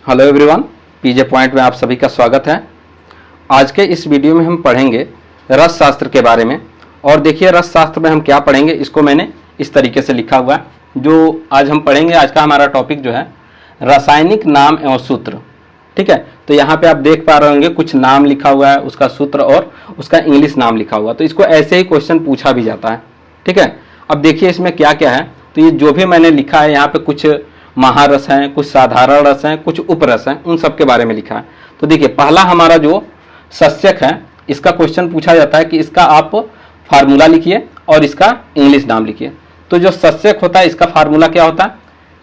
Hello everyone, पीजे point में आप सभी का स्वागत है। आज के इस वीडियो में हम पढ़ेंगे रस शास्त्र के बारे में। और देखिए रस शास्त्र में हम क्या पढ़ेंगे, इसको मैंने इस तरीके से लिखा हुआ है। जो आज हम पढ़ेंगे, आज का हमारा टॉपिक जो है रासायनिक नाम एवं सूत्र। ठीक है, तो यहाँ पे आप देख पा रहे होंगे कुछ नाम लिखा हुआ है, उसका सूत्र और उसका इंग्लिश नाम लिखा हुआ है। तो इसको ऐसे ही क्वेश्चन पूछा भी जाता है। ठीक है, अब देखिए इसमें क्या क्या है। तो ये जो भी मैंने लिखा है यहाँ पे कुछ महारस हैं, कुछ साधारण रस हैं, कुछ उपरस हैं, उन सब के बारे में लिखा है। तो देखिए पहला हमारा जो सस्यक है, इसका क्वेश्चन पूछा जाता है कि इसका आप फार्मूला लिखिए और इसका इंग्लिश नाम लिखिए। तो जो सस्यक होता है इसका फार्मूला क्या होता है,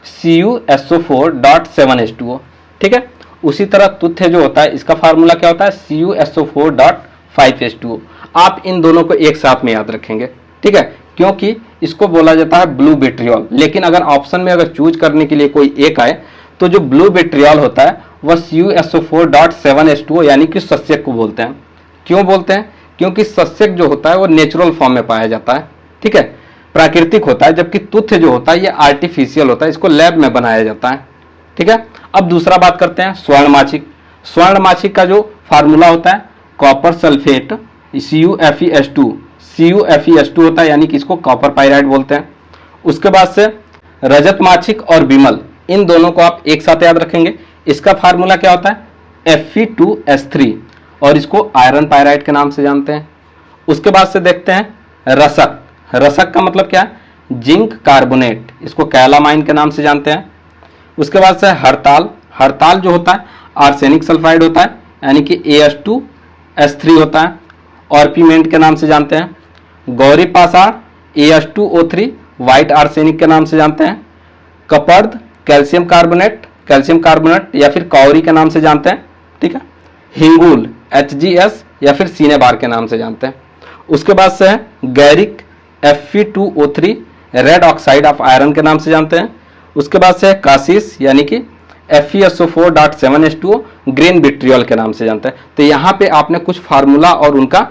CuSO4.7H2O। ठीक है, उसी तरह तुथ्य जो होता है इसका फार्मूला क्या होता है, CuSO4.5H2O। आप इन दोनों को एक साथ में याद रखेंगे। ठीक है, क्योंकि इसको बोला जाता है ब्लू विट्रियोल। लेकिन अगर ऑप्शन में अगर चूज करने के लिए कोई एक आए तो जो ब्लू विट्रियोल होता है वह CuSO4.7H2O यानी कि सस्यक को बोलते हैं। क्यों बोलते हैं, क्योंकि सस्यक जो होता है वो नेचुरल फॉर्म में पाया जाता है। ठीक है, प्राकृतिक होता है, जबकि तुथ्य जो होता है ये आर्टिफिशियल होता है, इसको लैब में बनाया जाता है। ठीक है, अब दूसरा बात करते हैं स्वर्णमाछिक। स्वर्णमाछिक का जो फार्मूला होता है कॉपर सल्फेट CuFeS2 होता है, यानी कि इसको कॉपर पाइराइड बोलते हैं। उसके बाद से रजत माछिक और विमल, इन दोनों को आप एक साथ याद रखेंगे। इसका फार्मूला क्या होता है Fe2S3 और इसको आयरन पाइराइड के नाम से जानते हैं। उसके बाद से देखते हैं रसक। रसक का मतलब क्या है, जिंक कार्बोनेट, इसको कैलामाइन के नाम से जानते हैं। उसके बाद से हड़ताल। हड़ताल जो होता है आर्सेनिक सल्फाइड होता है, यानी कि AS2S3 होता है, ऑर्पीमेंट के नाम से जानते हैं। गौरी पाषाण AS2O3 व्हाइट आर्सेनिक के नाम से जानते हैं। कपर्द कैल्शियम कार्बोनेट या फिर कौरी के नाम से जानते हैं। ठीक है, हिंगुल HGS या फिर सीनेबार के नाम से जानते हैं। उसके बाद से है गैरिक Fe2O3 red oxide of iron के नाम से जानते हैं। उसके बाद से है कासिस यानी कि FeSO4.7H2O ग्रीन विट्रियोल के नाम से जानते हैं। तो यहाँ पे आपने कुछ फार्मूला और उनका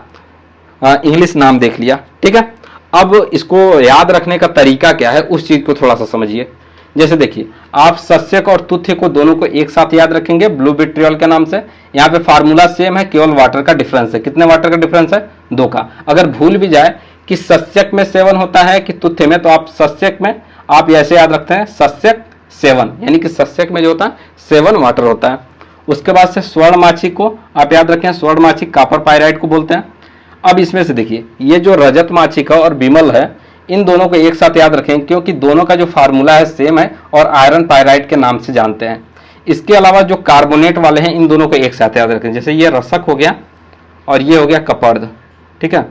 इंग्लिश नाम देख लिया। ठीक है, अब इसको याद रखने का तरीका क्या है उस चीज को थोड़ा सा समझिए। जैसे देखिए आप सस्यक और तुथ्य को दोनों को एक साथ याद रखेंगे ब्लू विट्रियोल के नाम से। यहाँ पे फार्मूला सेम है, केवल वाटर का डिफरेंस है। कितने वाटर का डिफरेंस है, 2 का। अगर भूल भी जाए कि सस्यक में 7 होता है कि तुथ्य में, तो आप सस्यक में आप ऐसे याद रखते हैं सस्यक 7, यानी कि सस्यक में जो होता है 7 वाटर होता है। उसके बाद से स्वर्णमाछिक को आप याद रखें, स्वर्णमाछिक कॉपर पाइराइड को बोलते हैं। अब इसमें से देखिए ये जो रजत माछिक है और विमल है, इन दोनों को एक साथ याद रखें क्योंकि दोनों का जो फार्मूला है सेम है और आयरन पाइराइड के नाम से जानते हैं। इसके अलावा जो कार्बोनेट वाले हैं इन दोनों को एक साथ याद रखें। जैसे ये रसक हो गया और ये हो गया कपर्द। ठीक है,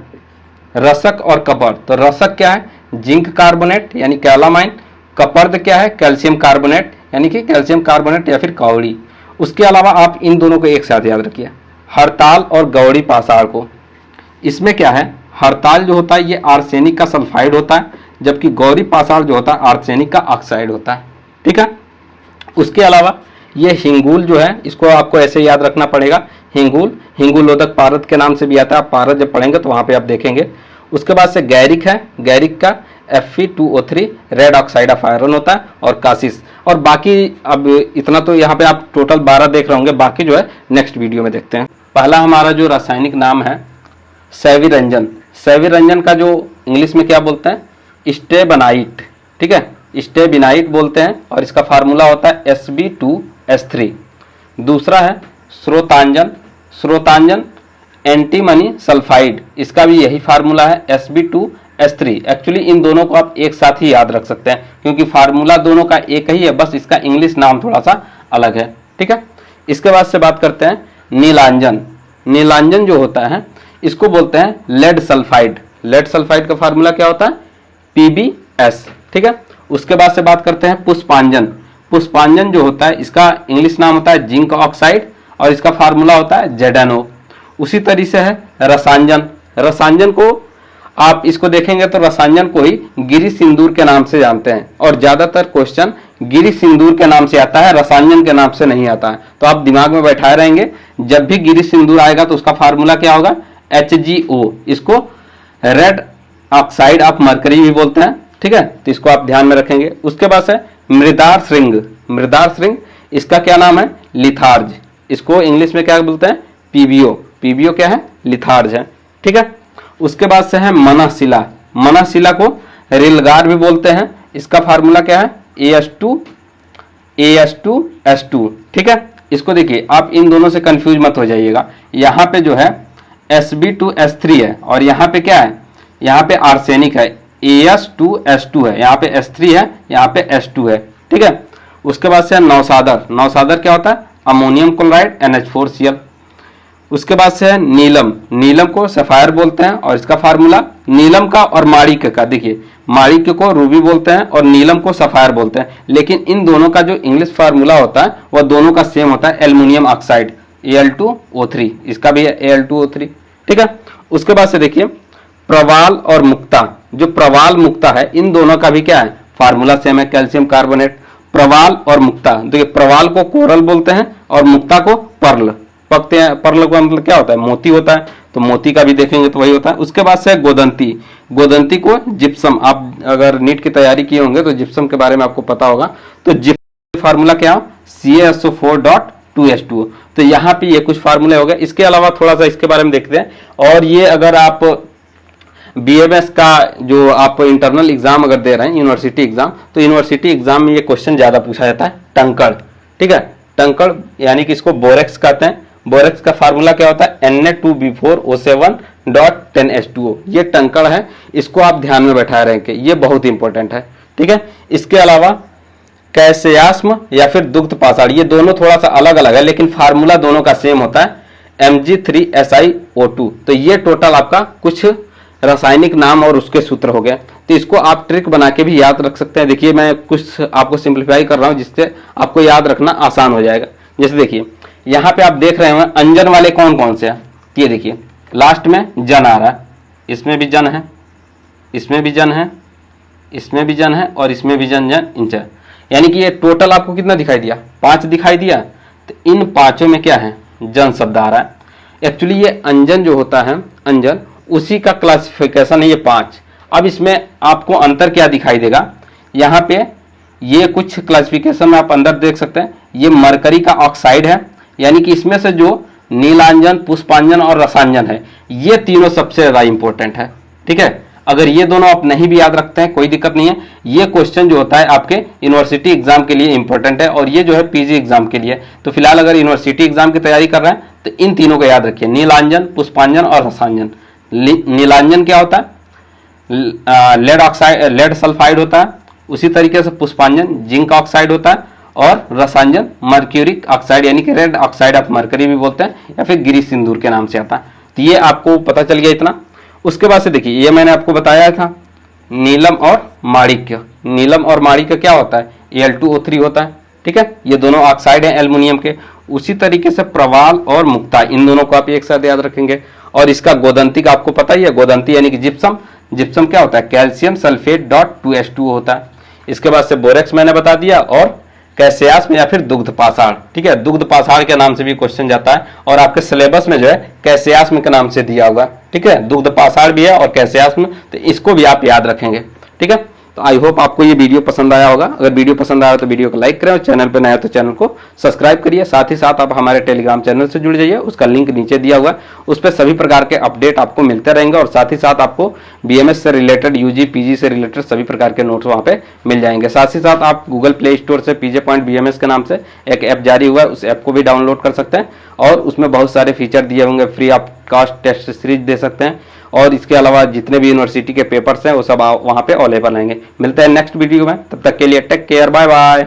रसक और कपर्द। तो रसक क्या है, जिंक कार्बोनेट यानी कैलामाइन। कपर्द क्या है, कैल्शियम कार्बोनेट यानी कि कैल्शियम कार्बोनेट या फिर कौड़ी। उसके अलावा आप इन दोनों को एक साथ याद रखिए, हड़ताल और गौड़ी पाषाण को। इसमें क्या है, हड़ताल जो होता है ये आर्सेनिक का सल्फाइड होता है, जबकि गौरी पाषाण जो होता है आर्सेनिक का ऑक्साइड होता है। ठीक है, उसके अलावा ये हिंगुल जो है इसको आपको ऐसे याद रखना पड़ेगा, हिंगुलोदक पारद के नाम से भी आता है। आप पारद जब पढ़ेंगे तो वहां पे आप देखेंगे। उसके बाद से गैरिक है, गैरिक का Fe2O3 red oxide of iron होता है, और कासिस। और बाकी अब इतना तो यहाँ पे आप टोटल 12 देख रहे होंगे, बाकी जो है नेक्स्ट वीडियो में देखते हैं। पहला हमारा जो रासायनिक नाम है सेविरंजन। सेविरंजन का जो इंग्लिश में क्या बोलते हैं, स्टेबनाइट। ठीक है, स्टेबिनाइट बोलते हैं और इसका फार्मूला होता है Sb2S3। दूसरा है स्रोतांजन एंटीमनी सल्फाइड, इसका भी यही फार्मूला है Sb2S3। एक्चुअली इन दोनों को आप एक साथ ही याद रख सकते हैं क्योंकि फार्मूला दोनों का एक ही है, बस इसका इंग्लिश नाम थोड़ा सा अलग है। ठीक है, इसके बाद से बात करते हैं नीलांजन। नीलांजन जो होता है इसको बोलते हैं लेड सल्फाइड। लेड सल्फाइड का फार्मूला क्या होता है PbS। ठीक है, उसके बाद से बात करते हैं पुष्पांजन। पुष्पांजन जो होता है इसका इंग्लिश नाम होता है जिंक ऑक्साइड और इसका फार्मूला होता है ZnO। उसी तरीके से है रसांजन। रसांजन को आप इसको देखेंगे तो रसांजन को ही गिरि सिंदूर के नाम से जानते हैं और ज्यादातर क्वेश्चन गिरि सिंदूर के नाम से आता है, रसांजन के नाम से नहीं आता है। तो आप दिमाग में बैठाए रहेंगे, जब भी गिरि सिंदूर आएगा तो उसका फार्मूला क्या होगा HgO। इसको रेड ऑक्साइड ऑफ मरकरी भी बोलते हैं। ठीक है, तो इसको आप ध्यान में रखेंगे। उसके बाद है मृदार श्रृंग। मृदार श्रृंग इसका क्या नाम है? लिथार्ज। इसको इंग्लिश में क्या बोलते हैं? पीबीओ। पीबीओ क्या है? लिथार्ज है। ठीक है। उसके बाद से है मनःशिला। मनःशिला को रेलगार भी बोलते हैं। इसका फार्मूला क्या है? AS2S2। ठीक है। इसको देखिए, आप इन दोनों से कंफ्यूज मत हो जाइएगा। यहाँ पे जो है Sb2S3 है और यहाँ पे क्या है? यहाँ पे आर्सेनिक है, AS2S2 है। यहाँ पे S3 है, यहाँ पे S2 है। ठीक है। उसके बाद से नौसादर। नौसादर क्या होता है? Ammonium chloride NH4Cl। उसके बाद से है नीलम। नीलम को सफायर बोलते हैं और इसका फार्मूला नीलम का और माणिक्य का, देखिए माणिक्य को रूबी बोलते हैं और नीलम को सफायर बोलते हैं, लेकिन इन दोनों का जो इंग्लिश फार्मूला होता है वह दोनों का सेम होता है, एल्युमिनियम ऑक्साइड Al2O3। इसका भी है Al2O3। ठीक है। उसके बाद से देखिए प्रवाल और मुक्ता। जो प्रवाल मुक्ता है इन दोनों का भी क्या है? फार्मूला सेम है, कैल्शियम कार्बोनेट। प्रवाल और मुक्ता, देखिए प्रवाल को कोरल बोलते हैं और मुक्ता को पर्ल। पकते हैं, पर्ल का मतलब क्या होता है? मोती होता है, तो मोती का भी देखेंगे तो वही होता है। उसके बाद से गोदंती। गोदंती को जिप्सम, आप अगर नीट की तैयारी किए होंगे तो जिप्सम के बारे में आपको पता होगा। तो जिप्सम फार्मूला क्या हो? CaSO4.2H2। तो यहाँ पे ये कुछ फार्मूले हो गए। इसके अलावा थोड़ा सा इसके बारे में देखते हैं। और ये अगर आप BMS का जो आप इंटरनल एग्जाम अगर दे रहे हैं, यूनिवर्सिटी एग्जाम, तो यूनिवर्सिटी एग्जाम में ये क्वेश्चन ज्यादा पूछा जाता है, टंकड़। ठीक है। टंकड़ यानी कि इसको बोरेक्स कहते हैं। बोरेक्स का फार्मूला क्या होता है? Na2B4O7.10H2O। ये टंकड़ है, इसको आप ध्यान में बैठाए रहेंगे, ये बहुत इंपॉर्टेंट है। ठीक है। इसके अलावा कैसेयास्म या फिर दुग्ध पाषाण, ये दोनों थोड़ा सा अलग अलग है, लेकिन फार्मूला दोनों का सेम होता है, Mg3SiO2। तो ये टोटल आपका कुछ रासायनिक नाम और उसके सूत्र हो गए। तो इसको आप ट्रिक बना के भी याद रख सकते हैं। देखिए मैं कुछ आपको सिंप्लीफाई कर रहा हूं जिससे आपको याद रखना आसान हो जाएगा। जैसे देखिए यहाँ पे आप देख रहे हैं अंजन वाले कौन कौन से हैं? ये देखिए लास्ट में जन आ रहा है, इसमें भी जन है, इसमें भी जन है, इसमें भी जन है और इसमें भी जन जन इंचर। यानी कि ये टोटल आपको कितना दिखाई दिया? 5 दिखाई दिया। तो इन पांचों में क्या है? जन शब्द आ रहा है। एक्चुअली ये अंजन जो होता है, अंजन, उसी का क्लासिफिकेशन है ये 5। अब इसमें आपको अंतर क्या दिखाई देगा? यहाँ पे ये कुछ क्लासिफिकेशन में आप अंदर देख सकते हैं। ये मरकरी का ऑक्साइड है, यानी कि इसमें से जो नीलांजन, पुष्पांजन और रसांजन है, ये तीनों सबसे ज्यादा इंपॉर्टेंट है। ठीक है। अगर ये दोनों आप नहीं भी याद रखते हैं कोई दिक्कत नहीं है। ये क्वेश्चन जो होता है आपके यूनिवर्सिटी एग्जाम के लिए इंपॉर्टेंट है और ये जो है पीजी एग्जाम के लिए। तो फिलहाल अगर यूनिवर्सिटी एग्जाम की तैयारी कर रहे हैं तो इन तीनों को याद रखिए, नीलांजन, पुष्पांजन और रसांजन। नीलांजन क्या होता है? लेड ऑक्साइड, लेड सल्फाइड होता है। उसी तरीके से पुष्पांजन जिंक ऑक्साइड होता है और रसांजन मर्क्यूरिक ऑक्साइड यानी कि रेड ऑक्साइड ऑफ मरकरी भी बोलते हैं या फिर गिरी सिंदूर के नाम से आता है। तो ये आपको पता चल गया इतना। उसके बाद से देखिए ये मैंने आपको बताया था नीलम और माणिक्य। नीलम और माणिक्य क्या होता है? Al2O3 होता है। ठीक है। ये दोनों ऑक्साइड हैं एल्युमिनियम के। उसी तरीके से प्रवाल और मुक्ता, इन दोनों को आप एक साथ याद रखेंगे। और इसका गोदंती का आपको पता ही है, गोदंती यानी कि जिप्सम। जिप्सम क्या होता है? कैल्शियम सल्फेट.2H2O होता है। इसके बाद से बोरेक्स मैंने बता दिया और कैसेयास्म या फिर दुग्ध पाषाण। ठीक है। दुग्ध पाषाण के नाम से भी क्वेश्चन जाता है और आपके सिलेबस में जो है कैसेयास्म के नाम से दिया होगा। ठीक है। दुग्ध पाषाण भी है और कैसेयास्म, तो इसको भी आप याद रखेंगे। ठीक है। तो आई होप आपको ये वीडियो पसंद आया होगा। अगर वीडियो पसंद आया तो वीडियो को लाइक करें और चैनल पर नया तो चैनल को सब्सक्राइब करिए। साथ ही साथ आप हमारे टेलीग्राम चैनल से जुड़ जाइए, उसका लिंक नीचे दिया हुआ है। उस पर सभी प्रकार के अपडेट आपको मिलते रहेंगे और साथ ही साथ आपको BMS से रिलेटेड, UG PG से रिलेटेड सभी प्रकार के नोट्स वहाँ पे मिल जाएंगे। साथ ही साथ आप गूगल प्ले स्टोर से PJ.BMS के नाम से एक ऐप जारी हुआ है, उस ऐप को भी डाउनलोड कर सकते हैं और उसमें बहुत सारे फीचर दिए होंगे। Free of cost test series दे सकते हैं और इसके अलावा जितने भी यूनिवर्सिटी के पेपर्स हैं वो सब वहाँ पे अवेलेबल रहेंगे। मिलते हैं नेक्स्ट वीडियो में, तब तक के लिए टेक केयर, बाय बाय।